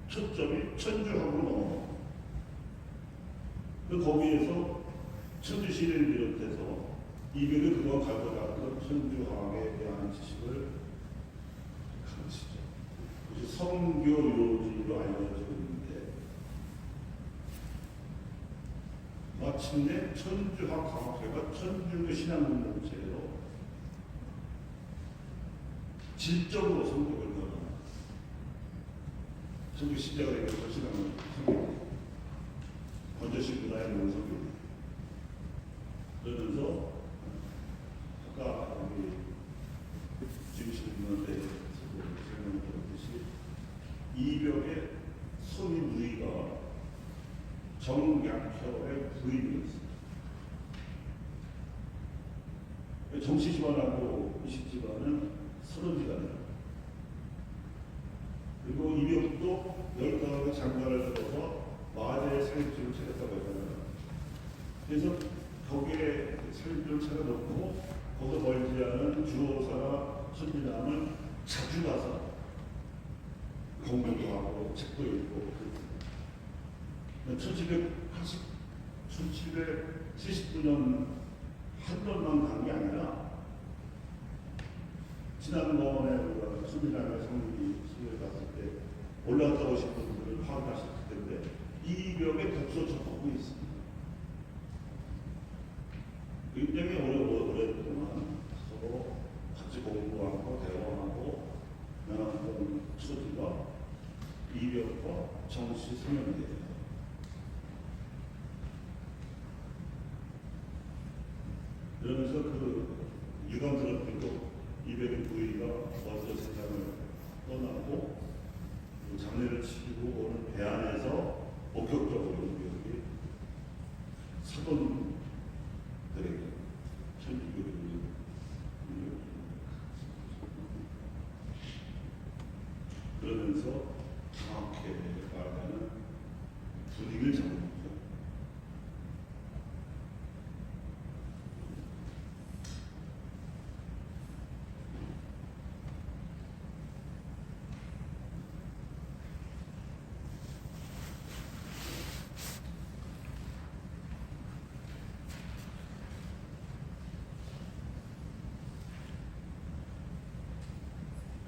초점이 천주학으로 넘어갑니다. 거기에서 천주시를 비롯해서 이벽이 그동안 가져갔던 천주학에 대한 지식을 가르치죠. 그래서 성교요지로 알려져 있는데 마침내 천주학 강학회가 천주교 신학문체로 질적으로 성격을 변합니다. 천주 신자가 되면서 신학을 어떠신 문화의 명성입니다. 그러면서 아까 우리 주신 분한테 설명드렸듯이 이벽에 손이 누이가 정약혈의 부인이었습니다. 정씨 집안하고 이식 집안은 서른지간이에요. 그리고 이벽도 15개 장가를 들어서 마제의 살림집을 차렸다고 하잖아요. 그래서 거기에 살림집을 차려놓고 거기서 멀지 않은 주호사나 선진함을 자주 가서 공부도 하고 책도 읽고 1779년 한 번만 간 게 아니라 지난번에 우리가 수민남의 성립이 수요에 갔을 때 올라갔다 오신 분들을 파악하셨을 텐데 이 벽에 독서 접하고 있습니다. 굉장히 오랫동안 서로 같이 공부하고 대화하고 나눴던 소지가 이벽과 정시 성형이에요. 그러면서 그 유감스럽게도 이백의 부위가 먼저 세상을 떠나고 장례를 치르고 오는 배 안에서 본격적으로 여기 사돈들에게 천주교를 그러면서 정확하게 말하는 분위기를 잡는 거죠.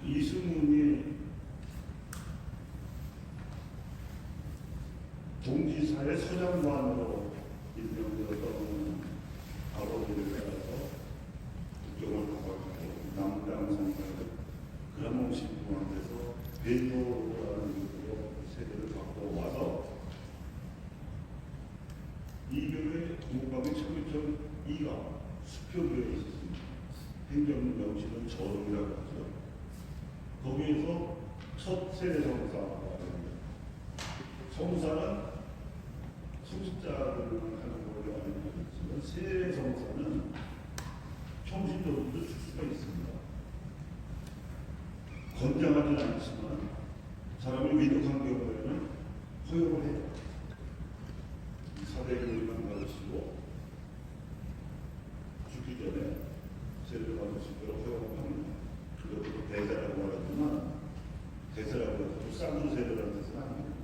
이승훈이 동지사의 서장관으로 임명되었던 아버지를 따라서 국정을 가봤고 남당 상가를 그라몽 신부한테서 배조라는 이름으로 세대를 갖고 와서 이교의 동감의 1902가 수표교에 있었습니다. 행정명칭은 저동이라고 하죠. 거기에서 첫 세대 성사가 됩니다. 성사는 성직자들만 하는 걸로 알고 있지만 세대 성사는 평신도들도 줄 수가 있습니다. 권장하지는 않지만 사람이 위독한 경우에는 허용을 해요. 사대교리만 가르치고 죽기 전에 세례를 받을 수 있도록 허용을 합니다. 그것도 대자라고 하지만 대자라고 해서 쌍으로 세례라는 뜻은 아닙니다.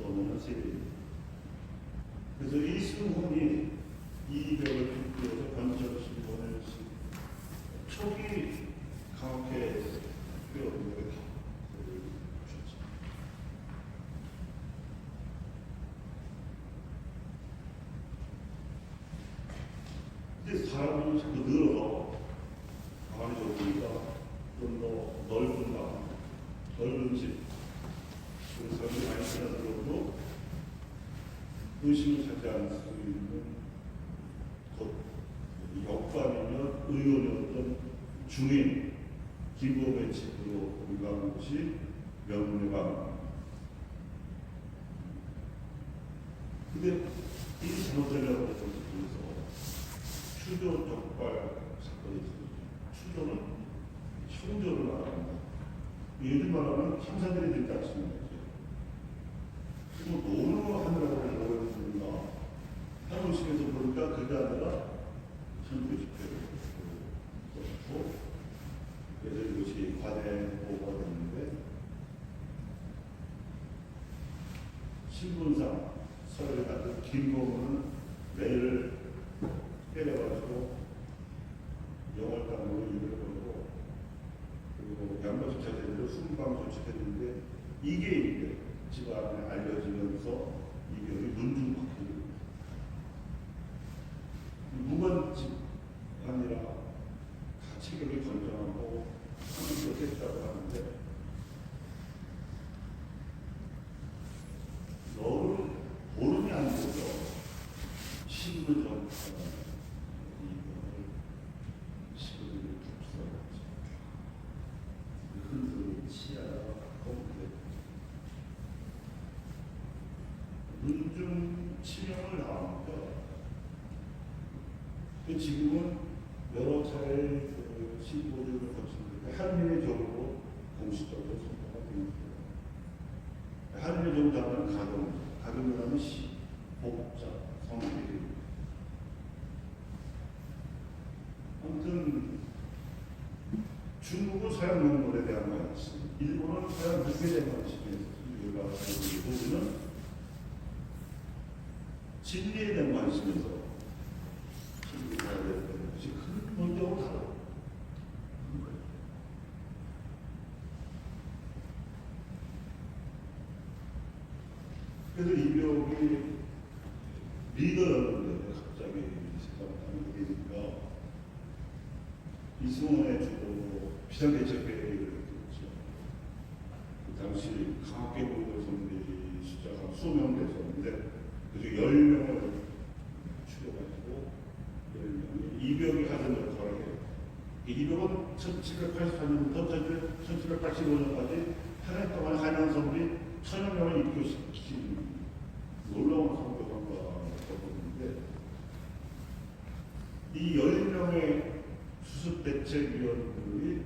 너무나 세례입니다. 그래서 이 승훈이 이 벽을 뚫고서 관절 신분을 초기 강하게 표현을 주셨죠. 근데 사람이 자꾸 늘어서 가만히 좁으니까 좀 더 넓은 방, 넓은 집, 그래서 사람이 많이 지나들어도 의심을 찾지 않을 수 있는 것, 역관이면 의원이었던 중인 김범의 집으로 올라간 것이 명문회관. 근데 이 잘못되려고 해서 추조 적발 사건이 있습니다. 추조는 형조를 말합니다. 예를 말하면 형사들이 들딱지는 거죠. 그리고 노는 하느라고 하려고 했습니다. 한국식에서 보니까 그게 아니라 천주 집회를 썼고, 그래서 이것이 과대 보고가 됐는데, 신분상 서울에 갔던 김범은 매를 때려가지고 영월당으로 일을 걸고, 그리고 양반수차 제대로 순방 조치했는데 이게 이제 집안에 알려지면서 이게 문중박해입니다. 무관 집안이라 다 체격이 건장하고 이렇게 했다고 하는데 너를 모르냐 지금은 여러 차례 심보를 거치는데 한민회적으로 공식적으로 선포가 됩니다. 한민회적 하면 가정이라면 시, 복자, 성비. 아무튼 중국은 서양 농물에 대한 관심, 일본은 서양 물에 대한 관심이 있습니다. 우리는 진리에 대한 관심에서 진리가 되는 것이 근본적으로 다르다. 그래서 이병이 리더였는데 갑자기 생각하는 게 되니까 이승원의 주로 비상대책회의를 했죠. 그 당시 강학계 보이던 선배들이 숫자가 수명 됐었는데 그중 10명을 추려가지고 10명이 이병이 하던 역할을 해요. 이병은 1784년부터 1785년까지 8년 동안 한양 선비 1000여 명을 입교시킨 놀라운 선교관과였는데 이 10명의 수습대책위원들이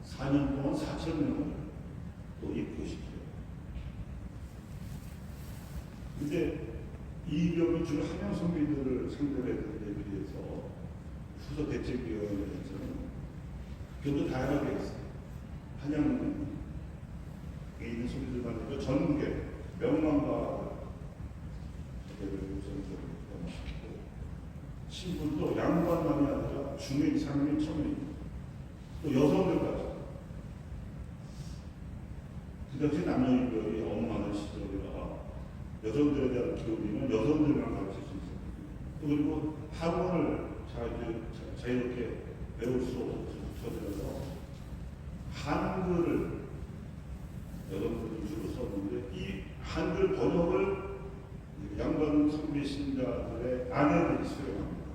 4년 동안 4,000명을 또 입교시켜요. 근데 이병이 주로 한양 선비들을 상대로 했던 데 비해서 수습대책위원회에서는 교도 다양하게 했어요. 한양에 있는 선비들만 아니라 전국에 명망가 대회를 우선적으로 시키고 신분도 양반만이 아니라 중인, 상인, 청인 또 여성들까지 그 당시 남녀인별이 엉망한 시절이라 여성들에 대한 교육은 여성들만 가르칠 수 있었고 또 그리고 학원을 자유롭게 배울 수 없어서 한글을 여러분들이 주로 썼는데 이 한글 번역을 양반 선비 신자들의 아내들이 수행합니다.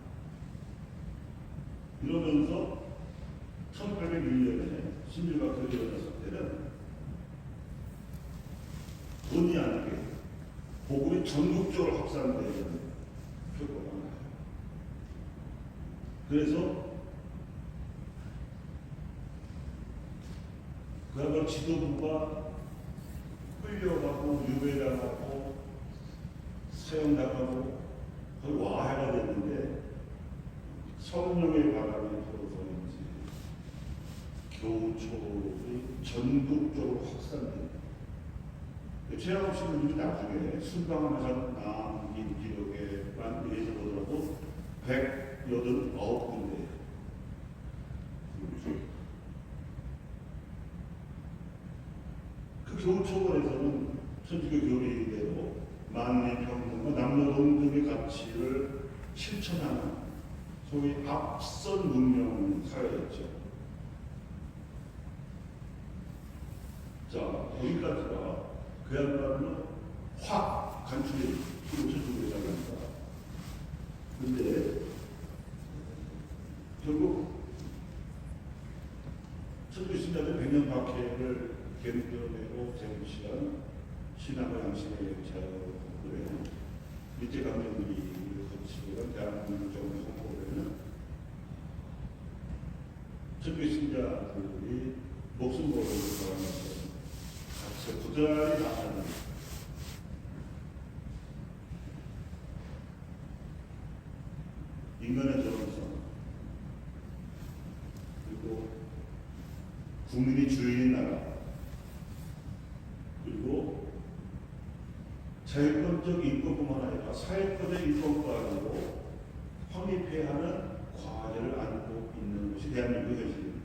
이러면서 1801년에 신일학교를 열었을 때는 본의 아니게 복음이 전국적으로 확산되는 효과가 나요. 그래서 그야말로 지도부가 끌려가고 유배당하고 사형당하고 거의 와해가 됐는데 성령의 바람이 불어서인지 교우초이 전국적으로 확산됩니다. 최양욱 씨는 나중에 순방하면서 남긴 기록에만 의해서 보더라도 189군데 그 교우초원에서는 천주교 교리대로 만민평등과 남녀동등의 가치를 실천하는 소위 앞선 문명 사회였죠. 자, 여기까지가 그야말로 확 간추린 천주교회장입니다. 그런데 결국 천주교 신자들 100년 박해를 견뎌내고 쟁취한 신앙과 양심의 자유를 일제강점기를 거치고 대한민국 정부 선거에는 천주교 신자들이 목숨 걸고 돌아가면서 같이 부자리 나가는 인간의 정성 그리고 국민이 주인인 나라 그리고 자유권적 인권뿐만 아니라 사회권적 인권까지도 확립해야 하는 과제를 안고 있는 것이 대한민국 현실입니다.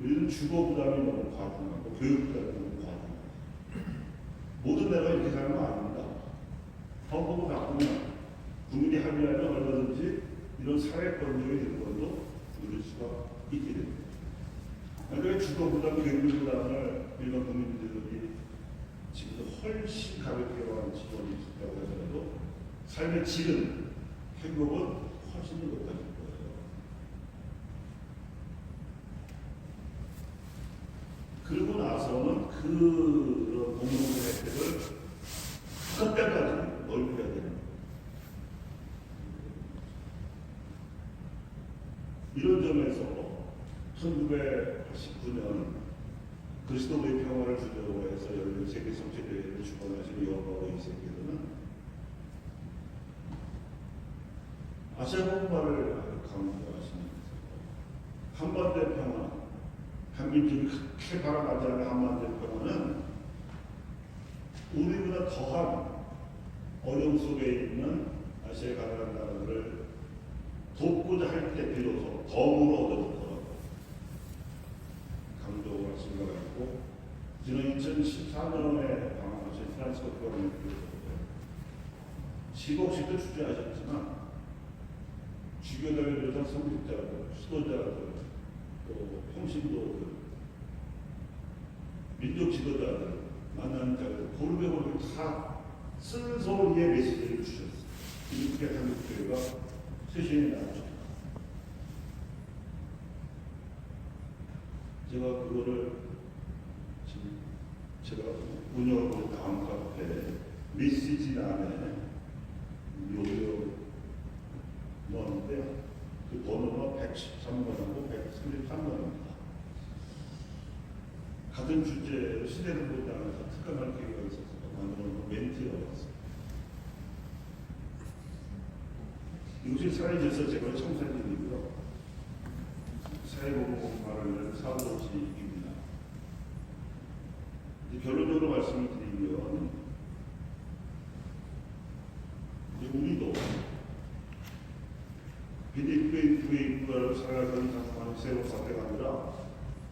우리는 주거 부담이 너무 과중하고 교육 부담이 너무 과중하고 모든 나라가 이렇게 사는 거 아닙니다. 헌법을 바꾸면 국민이 합의하면 얼마든지 이런 사회권적인 인권도 누릴 수가 있게 됩니다. 그러니까 주거 부담, 교육 부담을 일반 국민들이 지금도 훨씬 가볍게 하는 지원이 있다고 하더라도 삶의 질은, 행복은 훨씬 더 높아질 거예요. 그러고 나서는 그 공동체 혜택을 끝까지 넓혀야 되는 거예요. 이런 점에서 1989년 그리스도의 평화를 주제로 해서 열린 세계 성체대회를 주관하신 요한 이세계는 아시아 평화를 강조하시면서 한반도의 평화, 한민족이 그렇게 바라가지 않은 한반도의 평화는 우리보다 더한 어려움 속에 있는 아시아의 가난한 나라들을 돕고자 할 때 비로소 덤으로 얻어졌더라고 강조를 하신 것 같고, 지난 2014년에 방문하신 프란스 국가원님께서 10억씩도 주재하셨지만 주교단에 비롯한 성직자들, 수도자들, 또 평신도들, 민족 지도자들, 만나는 자들, 고르게 다 쓴소리의 메시지를 주셨어요. 이렇게 한국교회가 쇄신이 나왔죠. 제가 그거를 지금 제가 운영하고 다음 카페 메시지란에 요요 넣었는데요. 그 번호가 113번하고 133번입니다. 같은 주제로 시대를 보지 않아서 특강할 기회가 있어서 만들어놓은 멘트라고 했습니다. 이것이 사회질서 제거의 청산일이고요. 사회보호를 위한 사고식입니다. 결론적으로 말씀을 드리면 우리도 비대교회로 살아가는 작성하는 새로운 사태가 아니라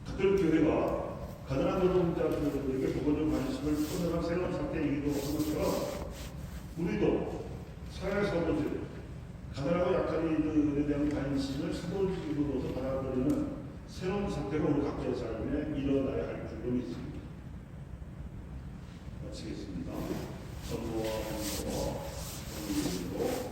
특별 교회가 가난한 노동자들에게 보건적 관심을 표현한 새로운 사태이기도 한 것처럼 우리도 사회사고들 가난하고 약한 이들에 대한 관심을 사도직으로서 받아들이는 새로운 사태가 우리 각자의 삶에 일어나야 할 줄로 믿습니다. 마치겠습니다. 선거와 선거와 선거로